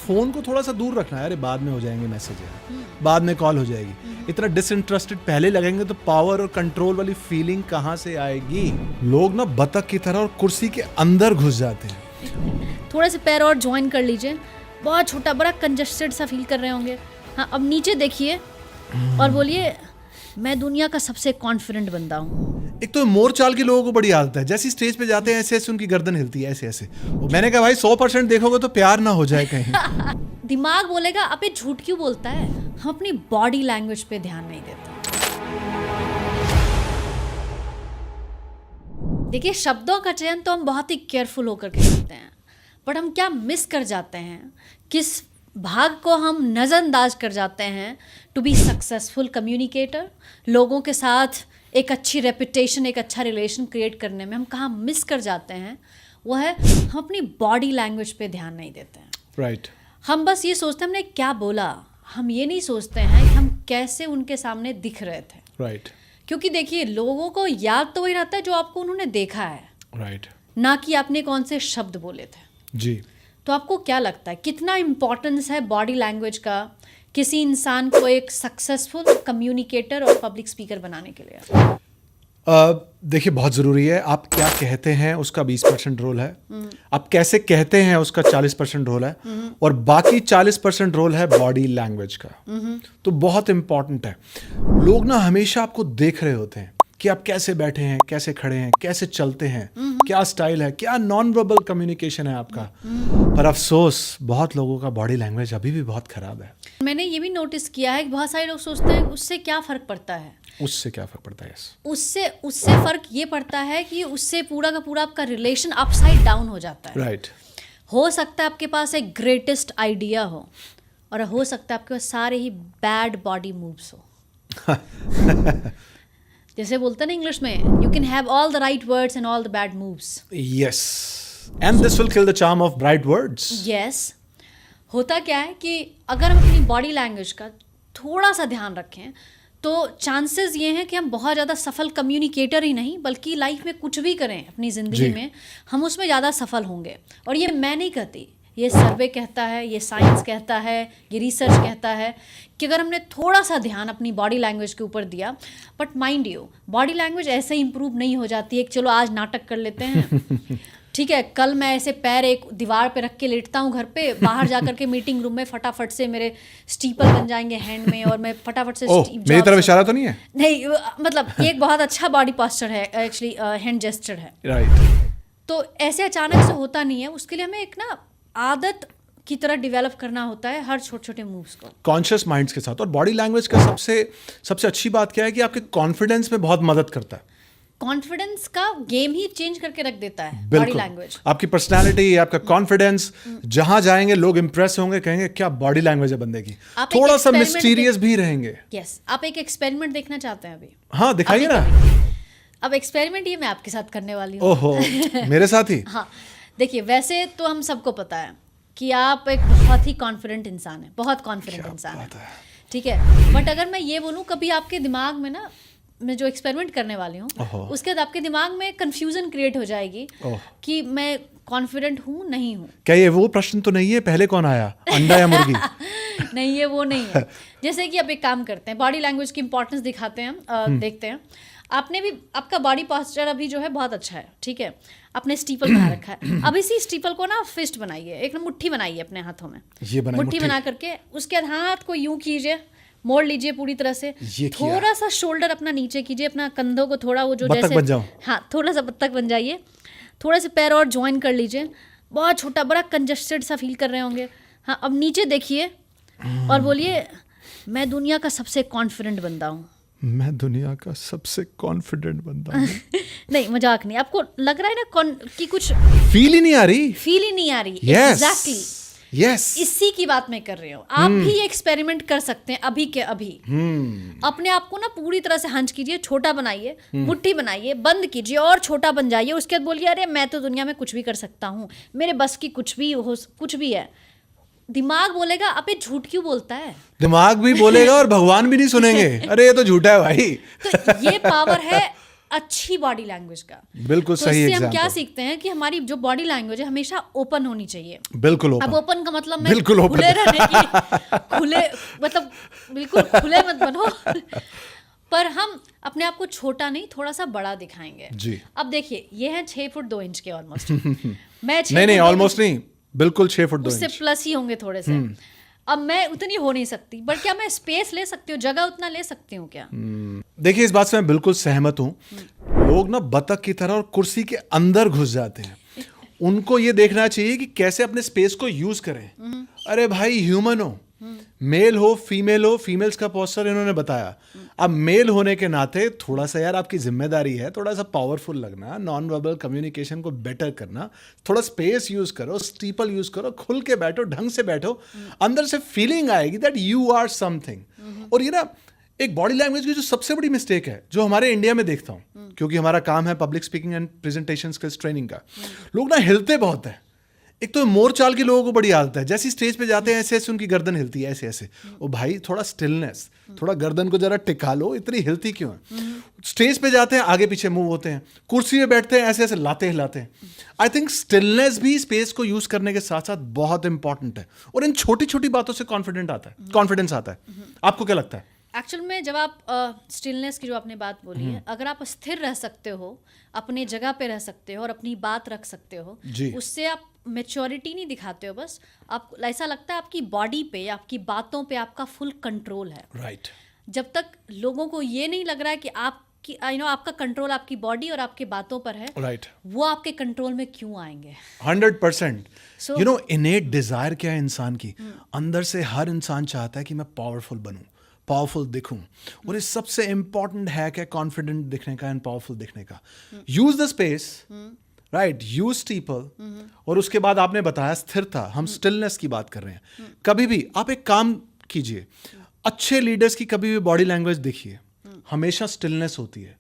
Phone को थोड़ा सा दूर रखना है, अरे बाद में हो जाएंगे मैसेज, बाद में कॉल हो जाएगी। इतना डिसइंटरेस्टेड पहले लगेंगे तो पावर और कंट्रोल वाली फीलिंग कहाँ से आएगी? लोग ना बतख की तरह और कुर्सी के अंदर घुस जाते हैं। थोड़े से पैर और ज्वाइन कर लीजिए, बहुत छोटा बड़ा कंजस्टेड सा फील कर रहे होंगे। हाँ, अब नीचे देखिए और बोलिए मैं दुनिया का सबसे कॉन्फिडेंट बंदा हूँ। एक तो मोर चाल के लोगों को बड़ी आदत है, जैसे स्टेज पे जाते हैं ऐसे ऐसे उनकी गर्दन हिलती है ऐसे ऐसे। मैंने कहा भाई 100% देखोगे तो प्यार ना हो जाए कहीं। दिमाग बोलेगा अब ये झूठ क्यों बोलता है। हम अपनी बॉडी लैंग्वेज पे ध्यान नहीं देते। देखिए, शब्दों का चयन तो हम बहुत ही केयरफुल होकर के करते हैं, बट हम क्या मिस कर जाते हैं, किस भाग को हम नज़रअंदाज कर जाते हैं टू बी सक्सेसफुल कम्युनिकेटर। लोगों के साथ एक अच्छी रेपुटेशन, एक अच्छा रिलेशन क्रिएट करने में हम कहाँ मिस कर जाते हैं, वो है हम अपनी बॉडी लैंग्वेज पे ध्यान नहीं देते हैं। राइट। हम बस ये सोचते हैं हमने क्या बोला, हम ये नहीं सोचते हैं कि हम कैसे उनके सामने दिख रहे थे। राइट। क्योंकि देखिए, लोगों को याद तो वही रहता है जो आपको उन्होंने देखा है, राइट, ना कि आपने कौन से शब्द बोले थे। जी। तो आपको क्या लगता है कितना इम्पोर्टेंस है बॉडी लैंग्वेज का किसी इंसान को एक सक्सेसफुल कम्युनिकेटर और पब्लिक स्पीकर बनाने के लिए? देखिए, बहुत ज़रूरी है। आप क्या कहते हैं उसका 20% रोल है, आप कैसे कहते हैं उसका 40% रोल है, और बाकी 40% रोल है बॉडी लैंग्वेज का। तो बहुत इंपॉर्टेंट है। लोग ना हमेशा आपको देख रहे होते हैं कि आप कैसे बैठे हैं, कैसे खड़े हैं, कैसे चलते हैं, क्या स्टाइल है, क्या नॉन वर्बल कम्युनिकेशन है आपका। पर अफसोस बहुत लोगों का बॉडी लैंग्वेज अभी भी बहुत खराब है। मैंने ये भी नोटिस किया है कि बहुत सारे लोग सोचते हैं उससे क्या फ़र्क पड़ता है। उससे क्या फ़र्क पड़ता है? उससे फ़र्क ये पड़ता है कि उससे पूरा का पूरा आपका रिलेशन अपसाइड डाउन हो जाता है। राइट। हो सकता है आपके पास एक ग्रेटेस्ट आइडिया हो, और हो सकता है आपके पास सारे ही बैड बॉडी मूव्स हो। जैसे बोलते हैं ना इंग्लिश में, you can have all the right words and all the bad moves. Yes, and this will kill the charm of right words. Yes. होता क्या है कि अगर हम अपनी बॉडी लैंग्वेज का थोड़ा सा ध्यान रखें तो चांसेस ये हैं कि हम बहुत ज़्यादा सफल कम्युनिकेटर ही नहीं, बल्कि लाइफ में कुछ भी करें अपनी ज़िंदगी में, हम उसमें ज़्यादा सफल होंगे। और ये मैं नहीं कहती, ये सर्वे कहता है, ये साइंस कहता है, ये रिसर्च कहता है कि अगर हमने थोड़ा सा ध्यान अपनी बॉडी लैंग्वेज के ऊपर दिया। But mind you, body language ऐसे ही इंप्रूव नहीं हो जाती है कि चलो आज नाटक कर लेते हैं, ठीक है, कल मैं ऐसे पैर एक दीवार पे रख के लेटता हूँ घर पे, बाहर जाकर के मीटिंग रूम में फटाफट से मेरे स्टीपल बन जाएंगे हैंड में और मैं फटाफट से मेरी तरफ इशारा तो नहीं है? नहीं, मतलब ये एक बहुत अच्छा बॉडी पोस्चर है, एक्चुअली हैंड जेस्चर है। राइट। तो ऐसे अचानक से होता नहीं है, उसके लिए हमें एक ना आदत की तरह डेवलप करना होता है हर छोटे छोटे मूव्स को कॉन्शियस माइंड्स के साथ। और बॉडी लैंग्वेज का सबसे अच्छी बात क्या है कि आपके कॉन्फिडेंस में बहुत मदद करता है। कॉन्फिडेंस का गेम ही चेंज करके रख देता है बॉडी लैंग्वेज। आपकी पर्सनालिटी, आपका कॉन्फिडेंस, जहां जाएंगे लोग इंप्रेस होंगे, कहेंगे क्या बॉडी लैंग्वेज है बंदे की। थोड़ा सा मिस्टीरियस भी रहेंगे। यस। आप एक एक्सपेरिमेंट देखना चाहते हैं अभी? हाँ, दिखाइए ना। अब एक्सपेरिमेंट ये मैं आपके साथ करने वाली हूँ। ओहो, मेरे साथ ही? हाँ, देखिए, वैसे तो हम सबको पता है कि आप एक बहुत ही कॉन्फिडेंट इंसान है, बहुत कॉन्फिडेंट इंसान है, ठीक है। बट अगर मैं ये बोलूँ, कभी आपके दिमाग में ना, मैं जो एक्सपेरिमेंट करने वाली हूँ उसके बाद आपके दिमाग में कंफ्यूजन क्रिएट हो जाएगी कि मैं कॉन्फिडेंट हूँ नहीं हूँ। क्या ये वो प्रश्न तो नहीं है पहले कौन आया, अंडा या मुर्गी? नहीं, ये वो नहीं है। जैसे कि आप एक काम करते हैं, बॉडी लैंग्वेज की इंपॉर्टेंस दिखाते हैं हम, देखते हैं। आपने भी, आपका बॉडी पोस्चर अभी जो है बहुत अच्छा है, ठीक है, आपने स्टीपल बना रखा है। अब इसी स्टीपल को ना फिस्ट बनाइए, एक ना मुट्ठी बनाइए अपने हाथों में, मुट्ठी बना करके उसके हाथ को यूं कीजिए, मोड़ लीजिए पूरी तरह से, थोड़ा सा शोल्डर अपना नीचे कीजिए, अपना कंधों को थोड़ा वो जो जैसे, हाँ, थोड़ा सा बत्तख बन जाइए, थोड़े से पैर और ज्वाइन कर लीजिए, बहुत छोटा बड़ा कंजस्टेड सा फील कर रहे होंगे। हाँ, अब नीचे देखिए और बोलिए मैं दुनिया का सबसे कॉन्फिडेंट बंदा हूँ। मैं दुनिया का सबसे कॉन्फिडेंट बंदा हूँ। नहीं, मजाक नहीं। आपको लग रहा है ना कि कुछ फील ही नहीं आ रही? एग्जैक्टली। यस, इसी की बात मैं कर रही हूँ। आप भी एक्सपेरिमेंट कर सकते हैं अभी के अभी। अपने आप को ना पूरी तरह से हंच कीजिए, छोटा बनाइए, मुट्ठी बनाइए, बंद कीजिए और छोटा बन जाइए। उसके बाद बोलिए अरे मैं तो दुनिया में कुछ भी कर सकता हूँ, मेरे बस की कुछ भी है। दिमाग बोलेगा अब ये झूठ क्यों बोलता है। दिमाग भी बोलेगा और भगवान भी नहीं सुनेंगे, अरे ये तो झूठा है भाई। तो ये पावर है अच्छी बॉडी लैंग्वेज का। बिल्कुल तो सही इससे हम एग्जाम्पल। क्या सीखते हैं कि हमारी जो बॉडी लैंग्वेज है हमेशा ओपन होनी चाहिए। बिल्कुल अब ओपन। ओपन का मतलब मैं बिल्कुल open। खुले रहने की खुले मतलब बिल्कुल खुले मत बनो पर हम अपने आप को छोटा नहीं थोड़ा सा बड़ा दिखाएंगे जी। अब देखिए ये है 6 फुट 2 इंच के ऑलमोस्ट मैं 6 नहीं फुट 2 ऑलमोस्ट नहीं, बिल्कुल 6 फुट 2 उससे इंच। प्लस ही होंगे थोड़े से। अब मैं उतनी हो नहीं सकती बट क्या मैं स्पेस ले सकती हूँ, जगह उतना ले सकती हूँ क्या? देखिए इस बात से मैं बिल्कुल सहमत हूं। लोग ना बतख की तरह और कुर्सी के अंदर घुस जाते हैं। उनको ये देखना चाहिए कि कैसे अपने स्पेस को यूज करें। अरे भाई ह्यूमन हो, मेल हो फीमेल हो, फीमेल्स का पोस्चर इन्होंने बताया। अब मेल होने के नाते थोड़ा सा यार आपकी जिम्मेदारी है थोड़ा सा पावरफुल लगना, नॉन वर्बल कम्युनिकेशन को बेटर करना, थोड़ा स्पेस यूज करो, स्टीपल यूज करो, खुल के बैठो, ढंग से बैठो, अंदर से फीलिंग आएगी दैट यू आर समथिंग। और ये ना एक बॉडी लैंग्वेज की जो सबसे बड़ी मिस्टेक है जो हमारे इंडिया में देखता हूं, क्योंकि हमारा काम है public speaking and presentation skills training का, लोग ना हिलते बहुत है। एक तो मोर चाल के लोगों को बड़ी आदत है, जैसे स्टेज पे जाते हैं ऐसे ऐसे उनकी गर्दन हिलती है, ऐसे ऐसे। ओ भाई थोड़ा स्टिलनेस, थोड़ा गर्दन को जरा टिका लो, इतनी हिलती क्यों है? स्टेज पे जाते हैं आगे पीछे मूव होते हैं, कुर्सी पे बैठते हैं ऐसे ऐसे लाते हिलाते हैं। आई थिंक स्टिलनेस भी स्पेस को यूज करने के साथ साथ बहुत इंपॉर्टेंट है, और इन छोटी छोटी बातों से कॉन्फिडेंस आता है। आपको क्या लगता है? एक्चुअल में जब आप स्टिलनेस की जो आपने बात बोली है, अगर आप स्थिर रह सकते हो, अपने जगह पे रह सकते हो और अपनी बात रख सकते हो, उससे आप मेच्योरिटी नहीं दिखाते हो, बस आपको ऐसा लगता है आपकी बॉडी पे, आपकी बातों पे आपका फुल कंट्रोल है। राइट। जब तक लोगों को ये नहीं लग रहा है कि आपकी आपका कंट्रोल आपकी बॉडी और आपकी बातों पर है, राइट, वो आपके कंट्रोल में क्यों आएंगे? 100%। So- you know innate desire क्या है इंसान की, अंदर से हर इंसान चाहता है कि मैं पावरफुल बनूं, पावरफुल दिखूं। और ये सबसे इंपॉर्टेंट है क्या, कॉन्फिडेंट दिखने का एंड पावरफुल दिखने का। Use the space, right, use steeple. और उसके बाद आपने बताया स्थिरता, हम स्टिलनेस की बात कर रहे हैं। कभी भी आप एक काम कीजिए, अच्छे लीडर्स की कभी भी बॉडी लैंग्वेज देखिए, हमेशा स्टिलनेस होती है।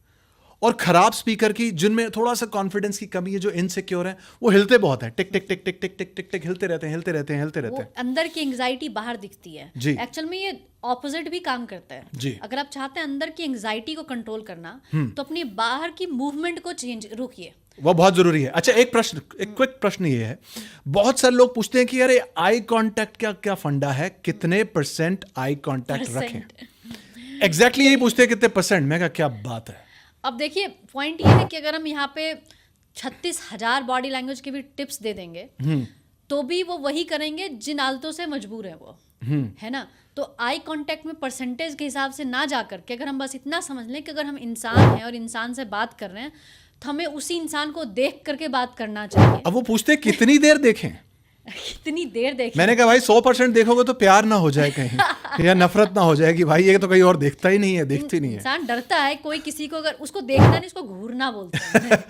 और खराब स्पीकर की, जिनमें थोड़ा सा कॉन्फिडेंस की कमी है, जो इनसिक्योर है, वो हिलते बहुत है, टिक टिक टिक टिक टिक टिक टिक टिक हिलते रहते हैं, हिलते रहते हैं, हिलते रहते वो हैं। अंदर की एंग्जाइटी बाहर दिखती है। जी। एक्चुअल में ये ऑपोजिट भी काम करता है। जी। अगर आप चाहते हैं अंदर की एंग्जाइटी को कंट्रोल करना, तो अपनी बाहर की मूवमेंट को रोकिए। वो बहुत जरूरी है। अच्छा एक क्विक प्रश्न ये है, बहुत सारे लोग पूछते हैं कि अरे आई कांटेक्ट क्या फंडा है, कितने % आई कांटेक्ट रखें? एग्जैक्टली यही पूछते हैं, कितने %? मैं कहा क्या बात है। अब देखिए पॉइंट ये है कि अगर हम यहाँ पे 36,000 बॉडी लैंग्वेज के भी टिप्स दे देंगे, तो भी वो वही करेंगे जिन आदतों से मजबूर है वो, है ना? तो आई कांटेक्ट में परसेंटेज के हिसाब से ना जा करके अगर हम बस इतना समझ लें कि अगर हम इंसान हैं और इंसान से बात कर रहे हैं, तो हमें उसी इंसान को देख करके बात करना चाहिए। अब वो पूछते हैं कितनी देर देखें? कितनी देर देखें? मैंने कहा भाई 100% देखोगे तो प्यार ना हो जाए कहीं या नफरत ना हो जाए कि भाई ये तो कहीं और देखता ही नहीं है, देखती नहीं है। इंसान डरता है, कोई किसी को अगर उसको देखना नहीं, उसको घूरना बोलते हैं।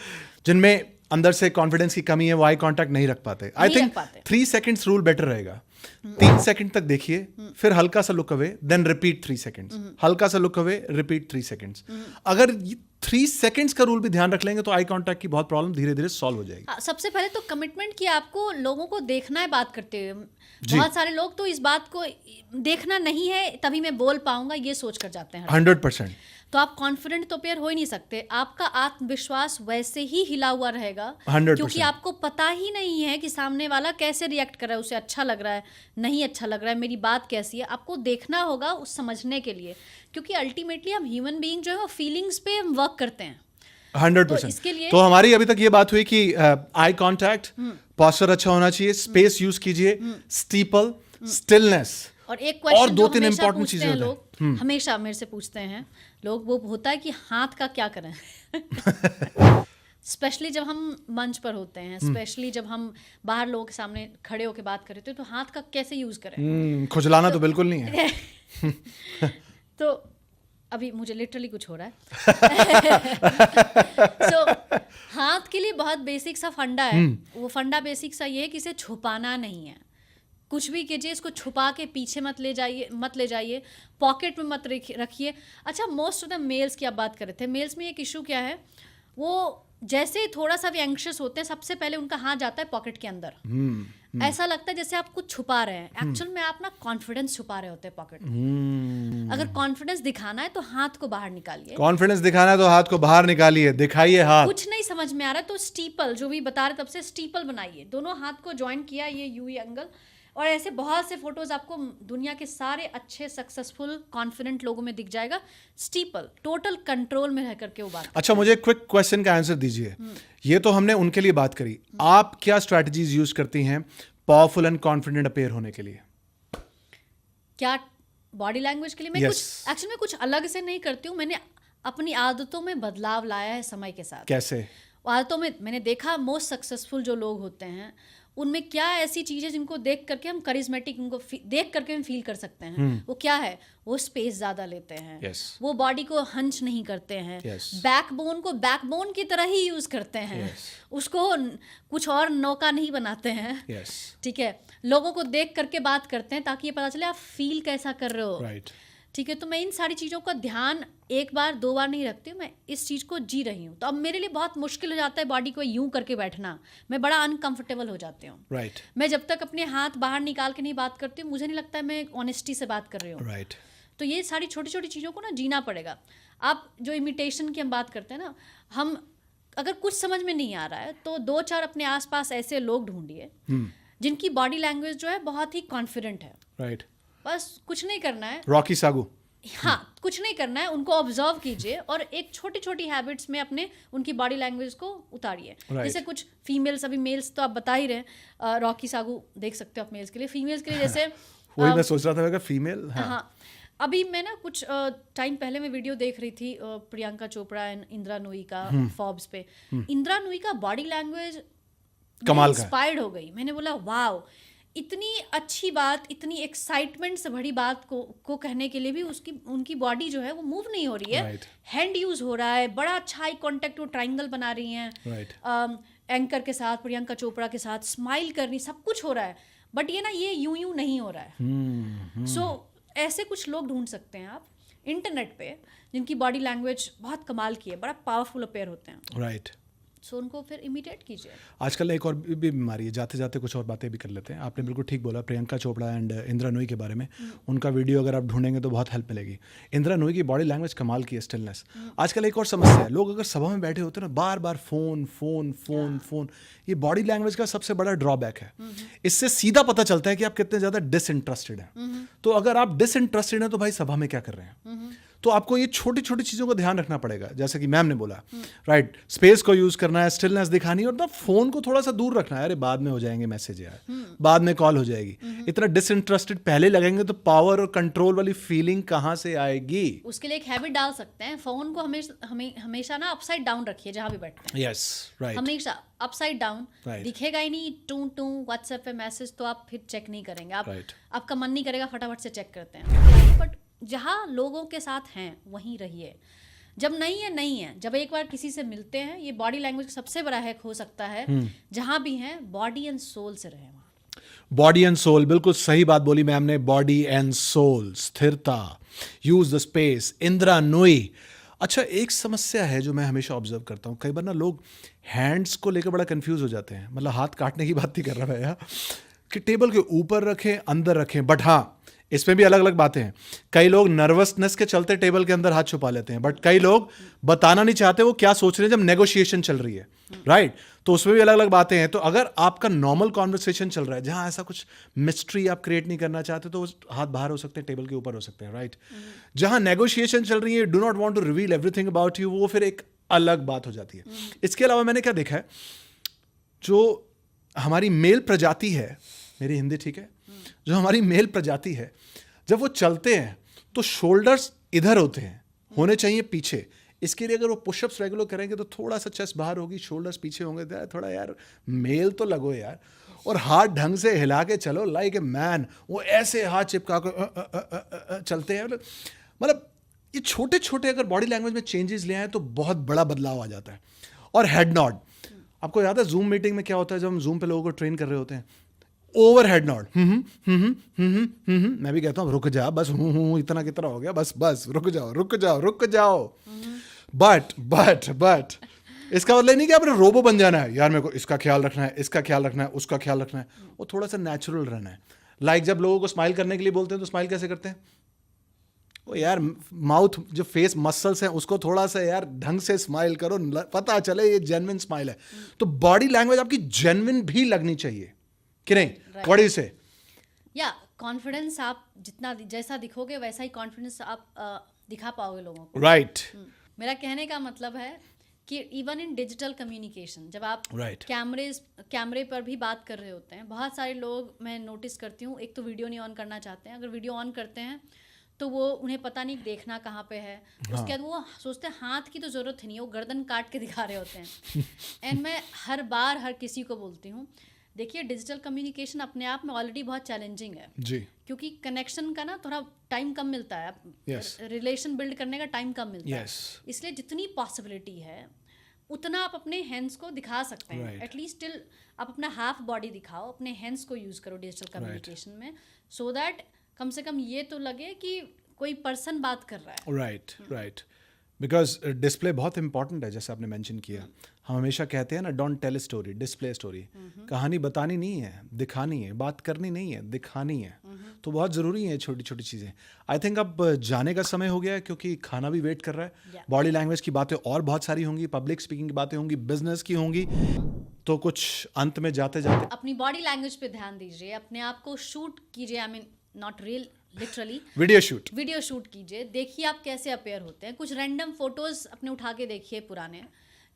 जिनमें अंदर से कॉन्फिडेंस की कमी है वो आई कांटेक्ट नहीं रख पाते। I think 3 seconds rule better रहेगा। 3 सेकंड तक देखिए, फिर हल्का सा look away, then repeat 3 seconds, हल्का सा लुक अवे, रिपीट 3 सेकंड्स। अगर 3 सेकंड्स का रूल भी ध्यान रख लेंगे तो आई कांटेक्ट की बहुत प्रॉब्लम धीरे धीरे सॉल्व हो जाएगी। सबसे पहले तो कमिटमेंट की आपको लोगों को देखना है बात करते हुए। बहुत सारे लोग तो इस बात को देखना नहीं है तभी मैं बोल पाऊंगा ये सोच कर जाते हैं। 100%। तो आप कॉन्फिडेंट तो पेयर हो ही नहीं सकते। आपका आत्मविश्वास वैसे ही हिला हुआ रहेगा 100%। क्योंकि आपको पता ही नहीं है कि सामने वाला कैसे रिएक्ट कर रहा है, उसे अच्छा लग रहा है, नहीं अच्छा लग रहा है, मेरी बात कैसी है। आपको देखना होगा उस समझने के लिए, क्योंकि अल्टीमेटली हम ह्यूमन बीइंग जो है वो फीलिंग्स पे हम वर्क करते हैं। 100%। तो हमारी अभी तक ये बात हुई कि आई कांटेक्ट, पोस्चर अच्छा होना चाहिए, स्पेस यूज कीजिए, स्टीपल, स्टिलनेस, और एक क्वेश्चन और जो 2-3 हमेशा इंपॉर्टेंट पूछते चीजें हैं होती लोग, हमेशा मेरे से पूछते हैं लोग, वो होता है कि हाथ का क्या करें। स्पेशली जब हम मंच पर होते हैं, स्पेशली जब हम बाहर लोगों के सामने खड़े होकर बात कर रहे थे, तो हाथ का कैसे यूज करें? खुजलाना तो बिल्कुल नहीं है। तो अभी मुझे लिटरली कुछ हो रहा है। So, हाथ के लिए बहुत बेसिक सा फंडा है। वो फंडा बेसिक सा ये है कि इसे छुपाना नहीं है। कुछ भी कीजिए, इसको छुपा के पीछे मत ले जाइए, पॉकेट में मत रखिए। अच्छा, मोस्ट ऑफ द मेल्स की आप बात कर रहे थे, मेल्स में एक इशू क्या है, वो जैसे ही थोड़ा सा भी एंग्शियस होते हैं, सबसे पहले उनका हाथ जाता है पॉकेट के अंदर। ऐसा लगता है जैसे आप कुछ छुपा रहे हैं, एक्चुअल में आप ना कॉन्फिडेंस छुपा रहे होते हैं पॉकेट में। अगर कॉन्फिडेंस दिखाना है तो हाथ को बाहर निकालिए। कॉन्फिडेंस दिखाना है तो हाथ को बाहर निकालिए, दिखाइए हाथ। कुछ नहीं समझ में आ रहा है तो स्टीपल जो भी बता रहे तब से स्टीपल बनाइए, दोनों हाथ को ज्वाइन किया, ये यूवी एंगल, और ऐसे बहुत से फोटोज आपको दुनिया के सारे अच्छे सक्सेसफुल कॉन्फिडेंट लोगों में दिख जाएगा। स्टीपल, टोटल कंट्रोल में रह करके वो बात। अच्छा, मुझे क्विक क्वेश्चन का आंसर दीजिए। ये तो हमने उनके लिए बात करी, आप क्या स्ट्रैटेजीज यूज करती हैं पावरफुल एंड कॉन्फिडेंट अपीयर होने के लिए? क्या बॉडी लैंग्वेज के लिए मैं Yes. कुछ एक्चुअली में कुछ अलग से नहीं करती हूँ, मैंने अपनी आदतों में बदलाव लाया है समय के साथ। कैसे? आदतों में मैंने देखा मोस्ट सक्सेसफुल जो लोग होते हैं उनमें क्या ऐसी चीजें जिनको देख करके हम करिश्मेटिक, उनको देख करके हम फील कर सकते हैं। वो क्या है? वो स्पेस ज्यादा लेते हैं। Yes. वो बॉडी को हंच नहीं करते हैं। Yes. बैकबोन को बैकबोन की तरह ही यूज करते हैं। Yes. उसको कुछ और नौका नहीं बनाते हैं। Yes. ठीक है, लोगों को देख करके बात करते हैं ताकि ये पता चले आप फील कैसा कर रहे हो। Right. ठीक है, तो मैं इन सारी चीज़ों का ध्यान एक बार दो बार नहीं रखती हूँ, मैं इस चीज़ को जी रही हूँ। तो अब मेरे लिए बहुत मुश्किल हो जाता है बॉडी को यूं करके बैठना, मैं बड़ा अनकंफर्टेबल हो जाती हूँ। Right. मैं जब तक अपने हाथ बाहर निकाल के नहीं बात करती हूँ, मुझे नहीं लगता है मैं ऑनेस्टी से बात कर रही हूँ। Right. तो ये सारी छोटी छोटी चीज़ों को ना जीना पड़ेगा। आप जो इमिटेशन की हम बात करते हैं ना, हम अगर कुछ समझ में नहीं आ रहा है तो दो चार अपने आसपास ऐसे लोग ढूंढिए जिनकी बॉडी लैंग्वेज जो है बहुत ही कॉन्फिडेंट है। Right. बस कुछ नहीं करना है, रॉकी सागू। हाँ, कुछ नहीं करना है, उनको ऑब्जर्व कीजिए और एक छोटी छोटी हैबिट्स में अपने उनकी बॉडी लैंग्वेज को उतारिए। Right. जैसे कुछ फीमेल्स, अभी मेल्स तो आप बता ही रहे, रॉकी सागू देख सकते हो आप मेल्स के लिए। फीमेल्स के लिए जैसे वही मैं सोच रहा था, अगर फीमेल। हाँ, अभी मैं ना कुछ टाइम पहले मैं वीडियो देख रही थी प्रियंका चोपड़ा एंड इंदिरा नूई का फॉर्ब्स पे। इंदिरा नूई का बॉडी लैंग्वेज कमाल का है। इंस्पायर्ड हो गई। मैंने बोला वाओ, इतनी अच्छी बात, इतनी एक्साइटमेंट से भरी बात को कहने के लिए भी उनकी बॉडी जो है वो मूव नहीं हो रही है। Right. हैंड यूज हो रहा है, बड़ा अच्छा आई कांटेक्ट, वो ट्रायंगल बना रही हैं। Right. एंकर के साथ, प्रियंका चोपड़ा के साथ स्माइल कर रही, सब कुछ हो रहा है, बट ये ना ये यूं नहीं हो रहा है। सो ऐसे कुछ लोग ढूंढ सकते हैं आप इंटरनेट पे जिनकी बॉडी लैंग्वेज बहुत कमाल की है, बड़ा पावरफुल अपेयर होते हैं। राइट। सो उनको फिर इमिटेट कीजिए। आजकल एक और भी बीमारी है, जाते जाते कुछ और बातें भी कर लेते हैं। आपने बिल्कुल ठीक बोला प्रियंका चोपड़ा एंड इंदिरा नूई के बारे में। उनका वीडियो अगर आप ढूंढेंगे तो बहुत हेल्प मिलेगी। इंदिरा नूई की बॉडी लैंग्वेज कमाल की है, स्टिलनेस। आजकल एक और समस्या है, लोग अगर सभा में बैठे होते हैं ना, बार बार फोन फोन फोन फोन, ये बॉडी लैंग्वेज का सबसे बड़ा ड्रॉबैक है। इससे सीधा पता चलता है कि आप कितने ज़्यादा डिसइंटरेस्टेड हैं। तो अगर आप डिसइंटरेस्टेड हैं तो भाई सभा में क्या कर रहे हैं? तो आपको ये छोटी छोटी चीज़ों का ध्यान रखना पड़ेगा, जैसे कि मैम ने बोला, राइट, स्पेस को यूज़ करना है, स्टिलनेस दिखानी है, और ना फोन को थोड़ा सा दूर रखना है। अरे बाद में हो जाएंगे मैसेज यार, बाद में कॉल हो जाएगी। इतना डिसइंटरेस्टेड पहले लगेंगे तो पावर और कंट्रोल वाली फीलिंग कहाँ से आएगी? उसके लिए एक हैबिट डाल सकते हैं, फोन को हमेशा ना अपसाइड डाउन रखिए जहाँ भी बैठते हैं। यस, राइट, हमेशा अपसाइड डाउन। Right. दिखेगा ही नहीं, टू टू व्हाट्सएप पे मैसेज तो आप फिर चेक नहीं करेंगे। आप Right. आपका मन नहीं करेगा, फटाफट से चेक करते हैं। बट जहाँ लोगों के साथ हैं वहीं रहिए। जब नहीं है नहीं है, जब एक बार किसी से मिलते हैं, ये बॉडी लैंग्वेज का सबसे बड़ा हैक हो सकता है। जहाँ भी हैं बॉडी एंड सोल से रहें। बॉडी एंड सोल, बिल्कुल सही बात बोली मैम ने। बॉडी एंड सोल, स्थिरता, use the space. Indira Nooyi. अच्छा, एक समस्या है जो मैं हमेशा ऑब्जर्व करता हूँ, कई बार ना लोग हैंड्स को लेकर बड़ा कंफ्यूज हो जाते हैं। मतलब हाथ काटने की बात नहीं कर रहा है कि टेबल के ऊपर रखें, अंदर रखें, बट हाँ, इसमें भी अलग अलग बातें हैं। कई लोग नर्वसनेस के चलते टेबल के अंदर हाथ छुपा लेते हैं, बट कई लोग बताना नहीं चाहते वो क्या सोच रहे हैं जब नेगोशिएशन चल रही है, राइट? तो उसमें भी अलग अलग बातें हैं। तो अगर आपका नॉर्मल कॉन्वर्सेशन चल रहा है जहां ऐसा कुछ मिस्ट्री आप क्रिएट नहीं करना चाहते, तो हाथ बाहर हो सकते हैं, टेबल के ऊपर हो सकते हैं, राइट? जहां नेगोशिएशन चल रही है, do not want to reveal everything about you, वो फिर एक अलग बात हो जाती है। इसके अलावा मैंने क्या देखा है, जो हमारी मेल प्रजाति है, मेरी हिंदी ठीक है, जो हमारी मेल प्रजाति है, जब वो चलते हैं तो शोल्डर्स इधर होते हैं, होने चाहिए पीछे। इसके लिए अगर वो पुशअप्स रेगुलर करेंगे तो थोड़ा सा चेस्ट बाहर होगी, शोल्डर्स पीछे होंगे। तो थोड़ा यार मेल तो लगो यार, और हाथ ढंग से हिला के चलो लाइक ए मैन। वो ऐसे हाथ चिपका कर चलते हैं। मतलब ये छोटे छोटे अगर बॉडी लैंग्वेज में चेंजेस ले आए तो बहुत बड़ा बदलाव आ जाता है। और हेड नॉड, आपको याद है जूम मीटिंग में क्या होता है जब हम जूम पे लोगों को ट्रेन कर रहे होते हैं? Over head nod. मैं भी कहता हूँ रुक जा, बस इतना कितना हो गया, बस बस रुक जाओ रुक जाओ रुक जाओ। बट इसका मतलब नहीं कि आपने रोबो बन जाना है, यार मेरे को इसका ख्याल रखना है, इसका ख्याल रखना है, उसका ख्याल रखना है। वो थोड़ा सा नेचुरल रहना है। लाइक जब लोगों को स्माइल करने के लिए बोलते हैं तो स्माइल कैसे करते हैं? वो यार माउथ जो फेस मसल्स हैं उसको थोड़ा सा यार ढंग से स्माइल करो, पता चले ये जेन्युइन स्माइल है। तो बॉडी लैंग्वेज आपकी जेन्युइन भी लगनी चाहिए कि नहीं? व्हाट डू यू से? या कॉन्फिडेंस आप जितना जैसा दिखोगे वैसा ही कॉन्फिडेंस आप दिखा पाओगे लोगों को। राइट। मेरा कहने का मतलब है कि इवन इन डिजिटल कम्युनिकेशन जब आप कैमरे पर भी बात कर रहे होते हैं, बहुत सारे लोग मैं नोटिस करती हूँ, एक तो वीडियो नहीं ऑन करना चाहते हैं। अगर वीडियो ऑन करते हैं तो वो उन्हें पता नहीं देखना कहाँ पे है। उसके बाद वो सोचते हैं हाथ की तो ज़रूरत ही नहीं है, वो गर्दन काट के दिखा रहे होते हैं। एंड मैं हर बार हर किसी को बोलती हूँ, देखिए डिजिटल कम्युनिकेशन अपने आप में ऑलरेडी बहुत चैलेंजिंग है जी, क्योंकि कनेक्शन का ना थोड़ा टाइम कम मिलता है। रिलेशन बिल्ड करने का टाइम कम मिलता है। इसलिए जितनी पॉसिबिलिटी है उतना आप अपने हैंड्स को दिखा सकते हैं। एटलीस्ट टिल आप अपना हाफ बॉडी दिखाओ, अपने हैंड्स को यूज़ करो डिजिटल कम्युनिकेशन में, सो दैट कम से कम ये तो लगे कि कोई पर्सन बात कर रहा है। राइट। बिकॉज डिस्प्ले बहुत इंपॉर्टेंट है, जैसे आपने मेंशन किया। हम हमेशा कहते हैं ना, don't tell story, display story. कहानी बतानी नहीं है, दिखानी है। बात करनी नहीं है, दिखानी है। तो बहुत ज़रूरी है छोटी छोटी चीज़ें। आई थिंक अब जाने का समय हो गया है क्योंकि खाना भी वेट कर रहा है। बॉडी लैंग्वेज की बातें और बहुत सारी होंगी, पब्लिक स्पीकिंग की बातें होंगी, बिजनेस की होंगी। तो कुछ अंत में जाते जाते अपनी बॉडी लैंग्वेज पे ध्यान दीजिए, अपने आप को शूट कीजिए। I mean not real literally, video shoot कीजिए। देखिए आप कैसे अपेयर होते हैं। कुछ रैंडम फोटोज अपने उठा के देखिए पुराने,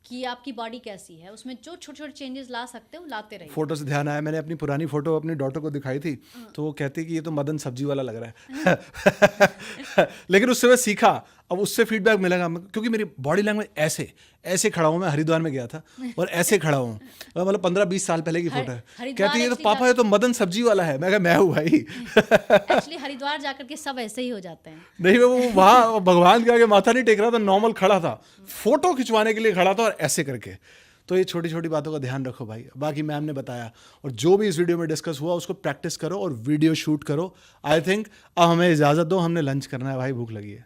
कि आपकी बॉडी कैसी है, उसमें जो छोटे छोटे चेंजेस ला सकते हो लाते रहिए। फोटो से ध्यान आया, मैंने अपनी पुरानी फोटो अपनी डॉटर को दिखाई थी, तो वो कहती कि ये तो मदन सब्जी वाला लग रहा है। लेकिन उससे मैं सीखा, अब उससे फीडबैक मिलेगा क्योंकि मेरी बॉडी लैंग्वेज ऐसे खड़ा हूँ। मैं हरिद्वार में गया था और ऐसे खड़ा हूँ, मतलब 15-20 साल पहले की फोटो है। कहती है ये तो पापा, ये तो मदन सब्जी वाला है। मैं कहा मैं हूँ भाई। एक्चुअली हरिद्वार जाकर के सब ऐसे ही हो जाते हैं। नहीं, वो वहाँ भगवान के आगे माथा नहीं टेक रहा था, नॉर्मल खड़ा था, फोटो खिंचवाने के लिए खड़ा था और ऐसे करके। तो ये छोटी छोटी बातों का ध्यान रखो भाई। बाकी मैम ने बताया और जो भी इस वीडियो में डिस्कस हुआ उसको प्रैक्टिस करो और वीडियो शूट करो। आई थिंक अब हमें इजाज़त दो, हमने लंच करना है भाई, भूख लगी है।